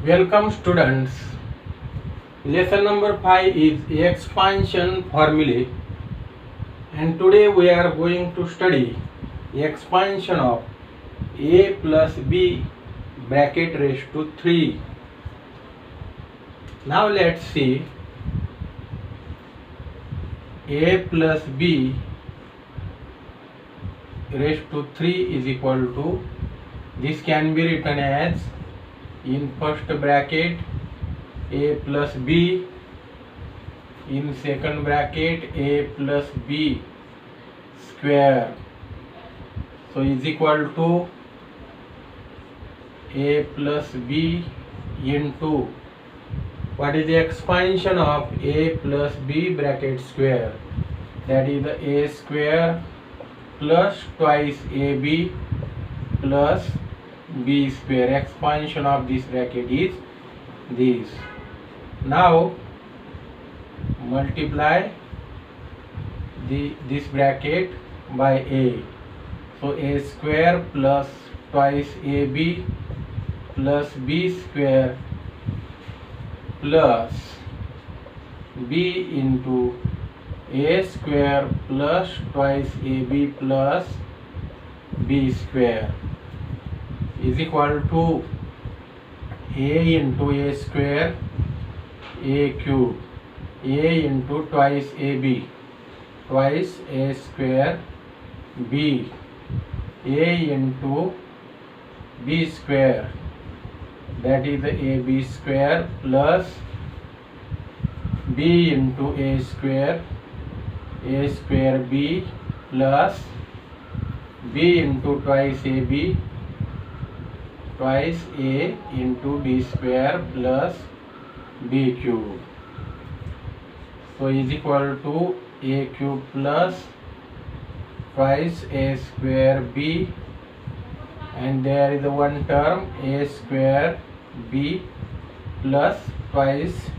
Welcome students. Lesson number 5 is expansion formulae, and today we are going to study expansion of a plus b bracket raised to 3. Now let's see. A plus b raised to 3 is equal to, this can be written as, in first bracket a plus b, in second bracket a plus b square, so is equal to a plus b into, what is the expansion of a plus b bracket square, that is the a square plus twice ab plus b square. Expansion of this bracket is this. Now multiply this bracket by a, so a square plus twice ab plus b square plus b into a square plus twice ab plus b square is equal to a into a square a cube, a into twice ab twice a square b, a into b square, that is the ab square plus b into a square b plus b into twice ab twice a into b square plus b cube, so is equal to a cube plus twice a square b, and there is one term a square b plus twice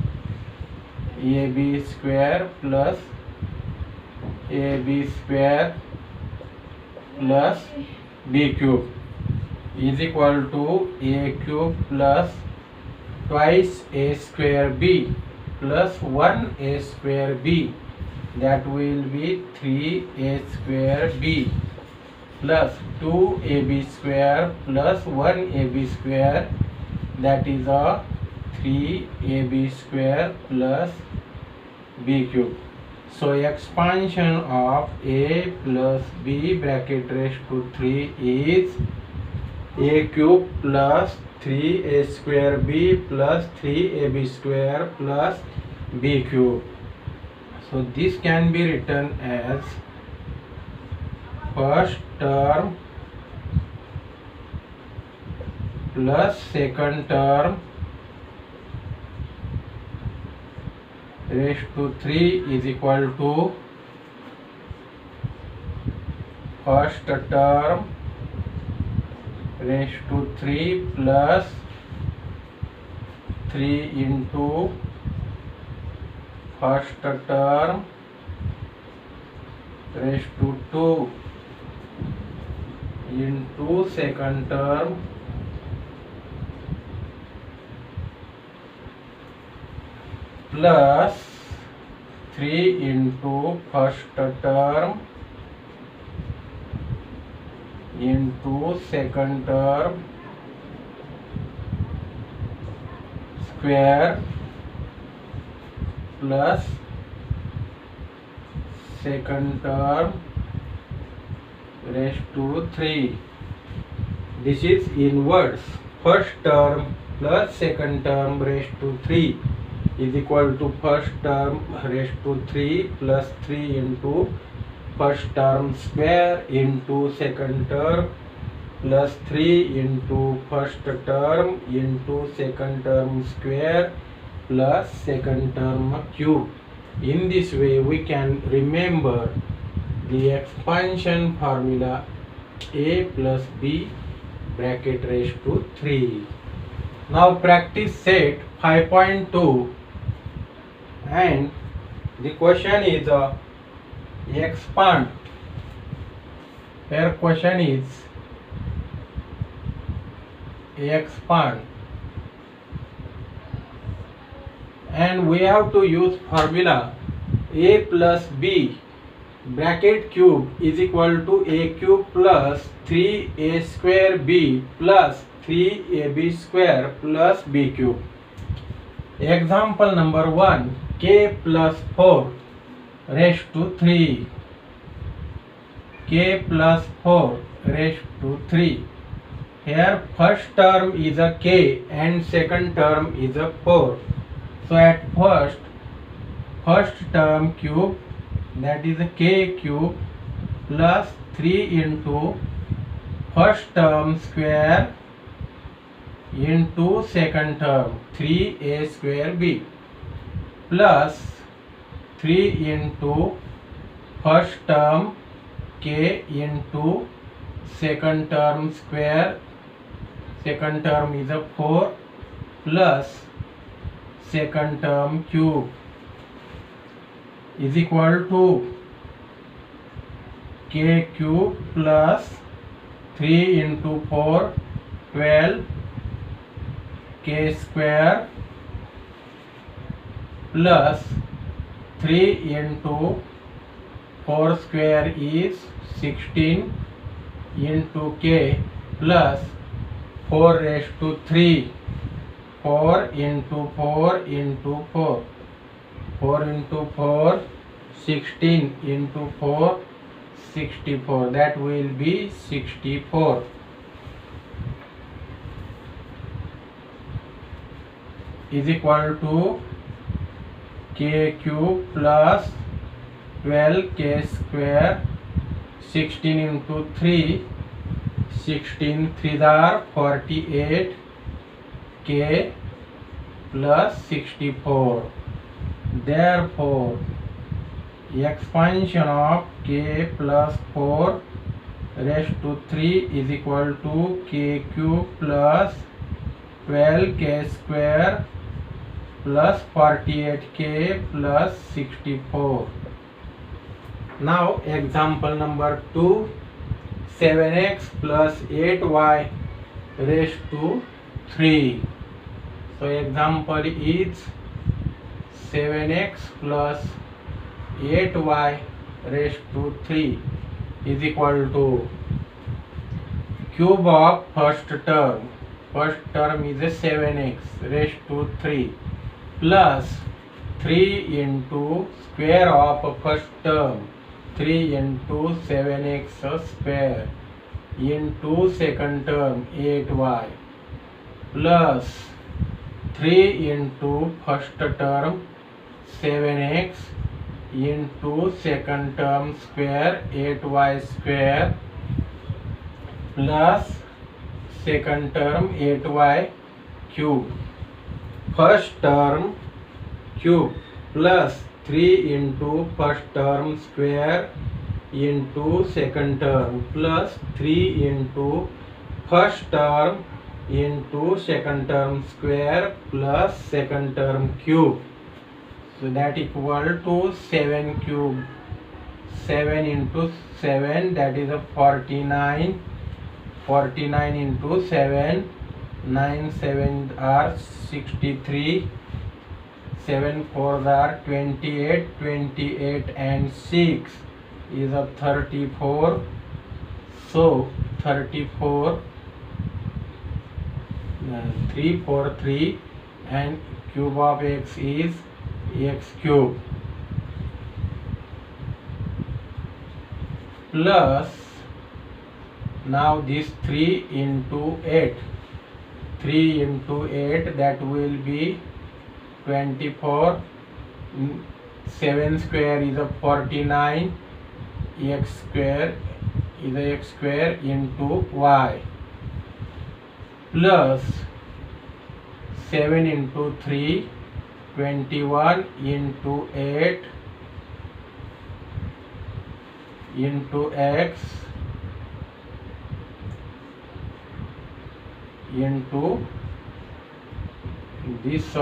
ab square plus ab square plus b cube is equal to a cube plus twice a square b plus 1 a square b, that will be 3 a square b plus 2 ab square plus 1 ab square, that is a 3 ab square plus b cube. So expansion of a plus b bracket raised to 3 is a cube plus 3a square b plus 3ab square plus b cube. So this can be written as first term plus second term raised to 3 is equal to first term raised to 3 plus 3 into first term raised to 2 into second term plus 3 into first term into second term square plus second term raised to 3. This is inverse. First term plus second term raised to 3 is equal to first term raised to 3 plus 3 into first term square into second term plus 3 into first term into second term square plus second term cube. In this way we can remember the expansion formula a plus b bracket raised to 3. Now practice set 5.2, and the question is expand. Here question is expand and we have to use formula a plus b bracket cube is equal to a cube plus 3a square b plus 3ab square plus b cube. Example number 1, k plus 4 raised to 3. K plus 4 raised to 3. Here first term is a k and second term is a 4. So at first term cube, that is a k cube plus 3 into first term square into second term 3a square b plus 3 into first term k into second term square, second term is a 4 plus second term cube is equal to k cube plus 3 into 4 12 k square plus 3 into 4 square is 16 into k plus 4 raised to 3, 4 into 4 into 4, 4 into 4, 16 into 4, 64, that will be 64. Is equal to k cube plus 12 k square, 16 into 3, 16 3s are 48 k plus 64. Therefore, expansion of k plus 4 raised to 3 is equal to k cube plus 12 k square plus 48k plus 64. Now example number 2, 7x plus 8y raised to 3. So example is 7x plus 8y raised to 3 is equal to cube of first term. First term is a 7x raised to 3 plus 3 into square of first term, 3 into 7x square into second term 8y plus 3 into first term 7x into second term square 8y square plus second term 8y cube. First term cube plus 3 into first term square into second term plus 3 into first term into second term square plus second term cube. So that equal to 7 cube. 7 into 7, that is a 49. 49 into 7, 9 7 are 63. 7 4s are 28. 28 and 6 is a 34. So 34, 3 4 3, and cube of x is x cube plus, now this 3 into 8, 3 into 8, that will be 24. 7 square is a 49. X square is a x square into y plus 7 into 3, 21 into 8 into x into this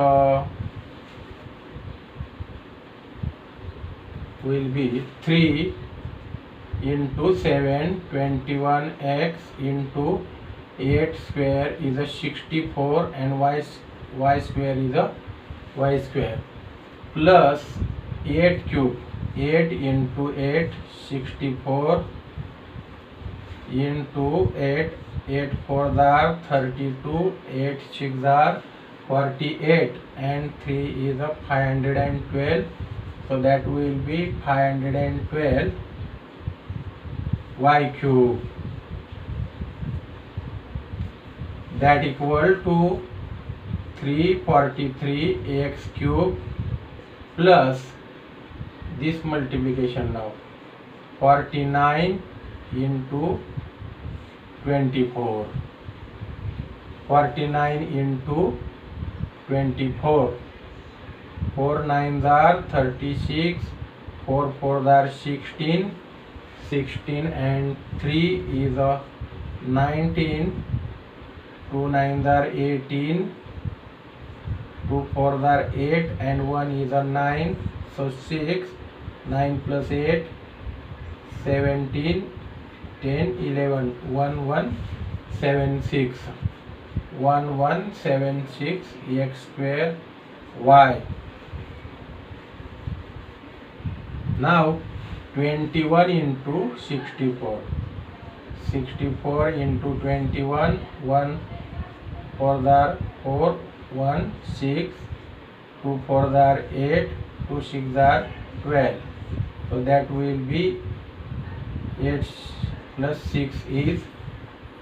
will be 3 into 7, 21x into 8 square is a 64, and y square is a y square plus 8 cube, 8 into 8 64 into 8, 8 4 are 32, 8 6 are 48 and 3 is a 512. So that will be 512 y cube, that equal to 343 x cube plus this multiplication now 49 into 24, 49 into 24, 4 9s are 36, 4 4s are 16, 16 and 3 is a 19, 2 9s are 18, 2 4s are 8 and 1 is a 9, so 6, 9 plus 8, 17, 10, 11, 1176, 1176 x square y. Now 21 into 64, 64 into 21, 1 4 are 4, 1 6, 2 4 are 8, 2 6 are 12. So that will be 8 plus 6 is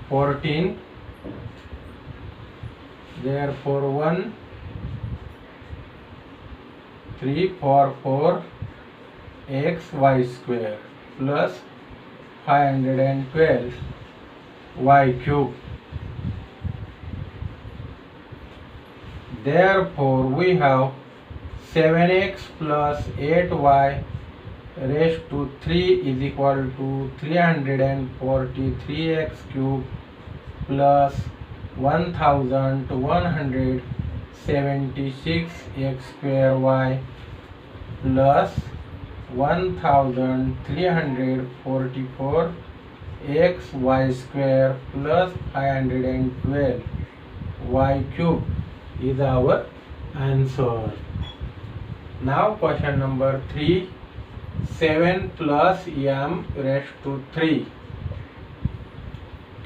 14. Therefore 1 344 x y square plus 512 y cube. Therefore we have 7x plus 8y raised to 3 is equal to 343x cube plus 1176 x square y plus 1344 x y square plus 512 y cube is our answer. Now question number 3, 7 plus m raised to 3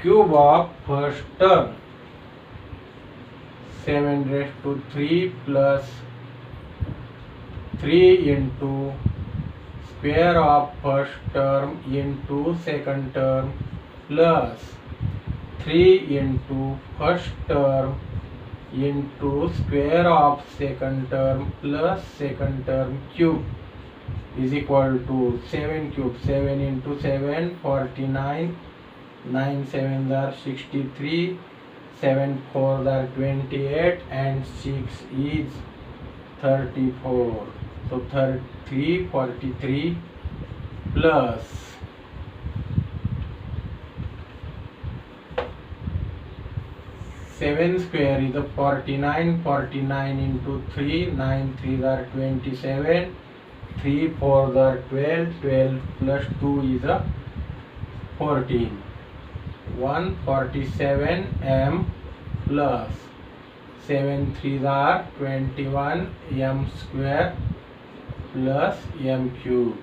cube of first term, 7 raised to 3 plus 3 into square of first term into second term plus 3 into first term into square of second term plus second term cube is equal to 7 cube, 7 into 7 49, 9 7s are 63, 7 4s are 28 and 6 is 34. So 343 plus 7 square is a 49, 49 into 3, 9 3s are 27, 3 4s are 12, 12 plus 2 is a 14, 147 m plus 7 3s are 21 m square plus m cube.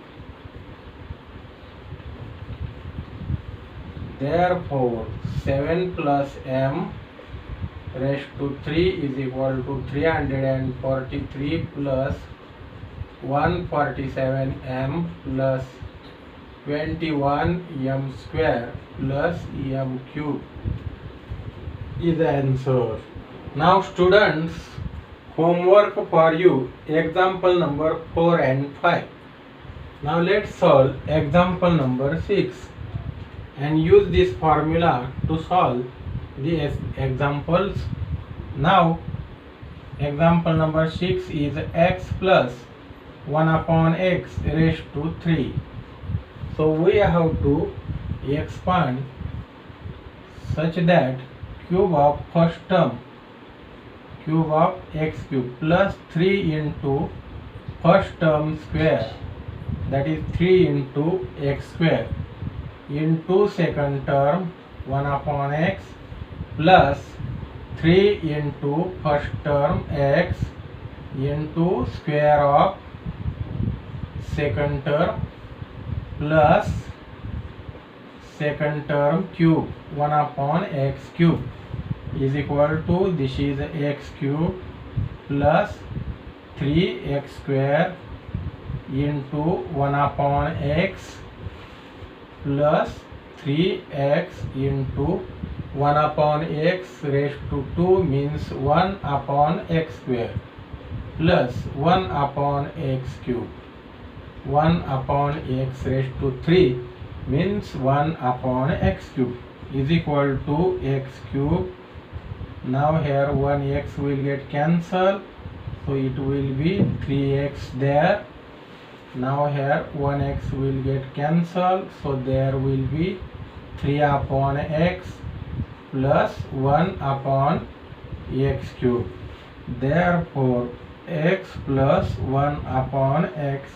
Therefore 7 plus m raised to 3 is equal to 343 plus 147 m plus 21 m square plus m cube is the answer. Now students, homework for you, example number 4 and 5. Now let's solve example number 6 and use this formula to solve the examples. Now example number 6 is x plus 1 upon x raised to 3. So we have to expand such that cube of first term, cube of x cube plus 3 into first term square, that is 3 into x square, into second term 1 upon x plus 3 into first term x into square of second term plus second term cube 1 upon x cube is equal to, this is x cube plus 3x square into 1 upon x plus 3x into 1 upon x raised to 2 means 1 upon x square plus 1 upon x cube 1 upon x raised to 3 means 1 upon x cube is equal to x cube. Now here 1x will get cancelled, so it will be 3x there. Now here 1x will get cancelled, so there will be 3 upon x plus 1 upon x cube. Therefore x plus 1 upon x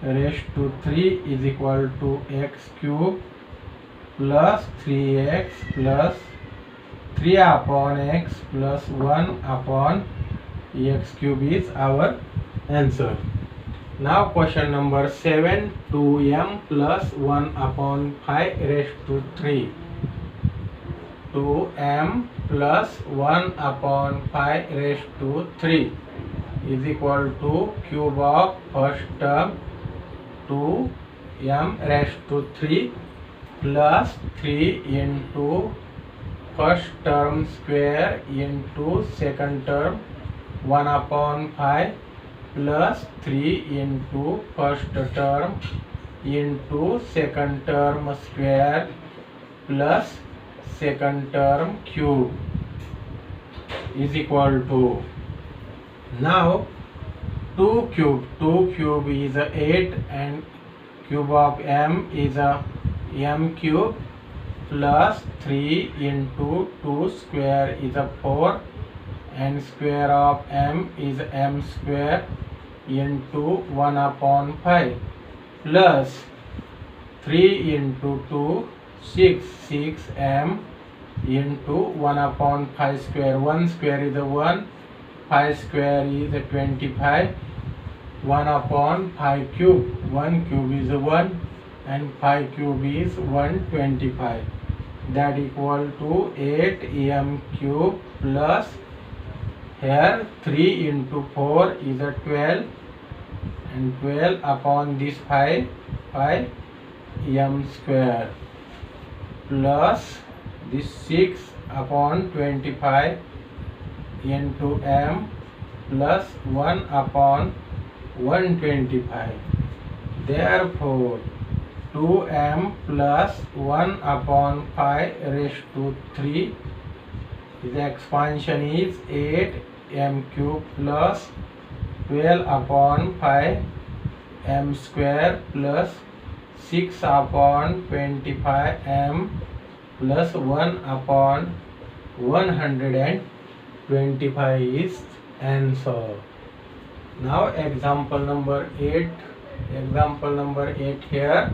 raised to 3 is equal to x cube plus 3x plus 3 upon x plus 1 upon x cube is our answer. Now question number 7, 2m plus 1 upon pi raised to 3. 2m plus 1 upon pi raised to 3 is equal to cube of first term 2m raised to 3 plus 3 into first term square into second term 1 upon pi plus 3 into first term into second term square plus second term cube is equal to, now 2 cube is 8 and cube of m is m cube plus 3 into 2 square is 4 and square of m is m square into 1 upon pi plus 3 into 2 6m into 1 upon pi square. 1 square is 1, pi square is 25, 1 upon pi cube, 1 cube is 1 and pi cube is 125, that equal to 8m cube plus here 3 into 4 is 12 and 12 upon this pi m square plus this 6 upon 25 into m plus 1 upon 125. Therefore 2m plus 1 upon pi raised to 3, the expansion is 8m cube plus 12 upon pi m square plus 6 upon 25 m plus 1 upon 125 is answer. Now example number 8. Example number 8 here.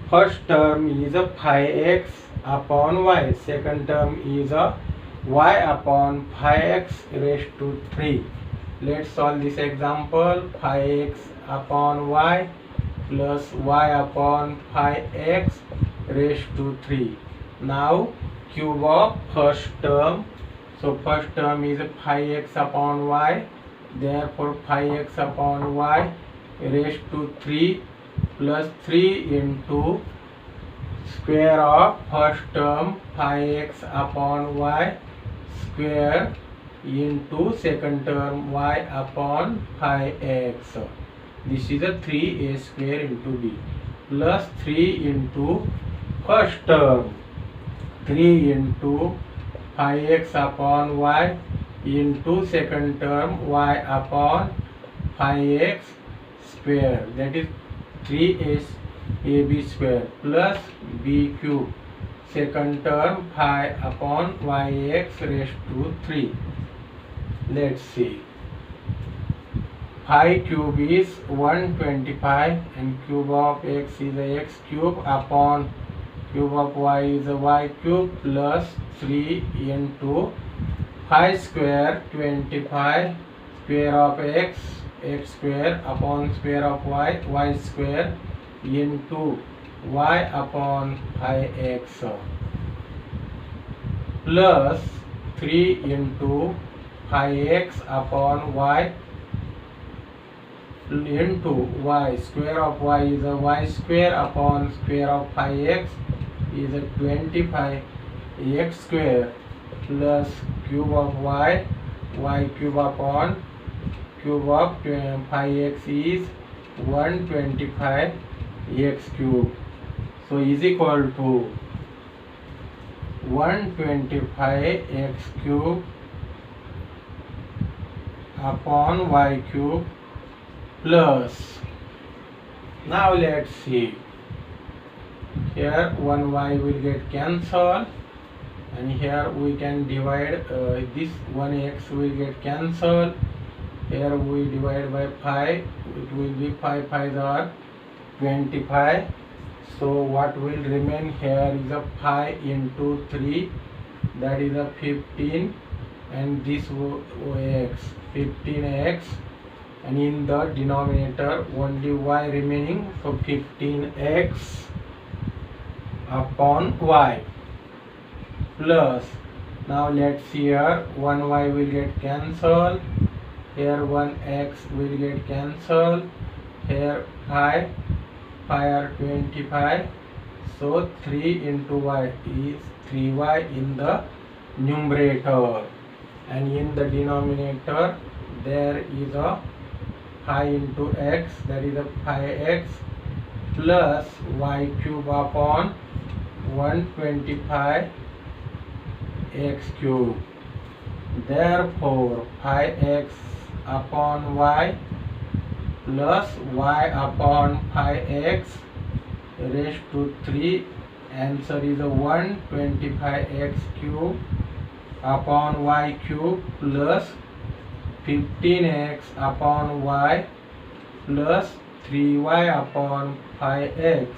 First term is a pi x upon y. Second term is a y upon pi x raised to 3. Let's solve this example. Pi x upon y plus y upon pi x raised to 3. Now cube of first term. So first term is pi x upon y. Therefore pi x upon y raised to 3 plus 3 into square of first term pi x upon y square into second term y upon pi x. This is a 3a square into b plus 3 into first term 3 into pi x upon y into second term y upon pi x square, that is 3ab square plus b cube second term pi upon yx raised to 3. Let's see. Pi cube is 125 and cube of x is x cube upon cube of y is y cube plus 3 into pi square 25 square of x, x square upon square of y, y square into y upon pi x plus 3 into pi x upon y into y. Square of y is a y square upon square of pi x is a 20 pi x square plus cube of y, y cube upon cube of pi x is 125 x cube. So is equal to 125 x cube upon y cube plus, now let's see, here one y will get cancelled and here we can divide this one x will get cancelled. Here we divide by pi, it will be pi are 25. So what will remain here is a pi into 3, that is a 15, and this x 15x, and in the denominator only y remaining, so 15x upon y plus, now let's see, here one y will get cancelled, here one x will get cancelled, here pi are 25, so 3 into y is 3y in the numerator, and in the denominator there is a pi into x, that is a pi x plus y cube upon 125 x cube. Therefore pi x upon y plus y upon pi x raised to 3, answer is a 125 x cube upon y cube plus 15x upon y plus 3y upon pi x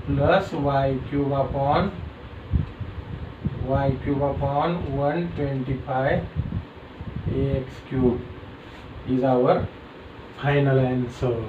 plus y cube upon 125 x cube is our final answer.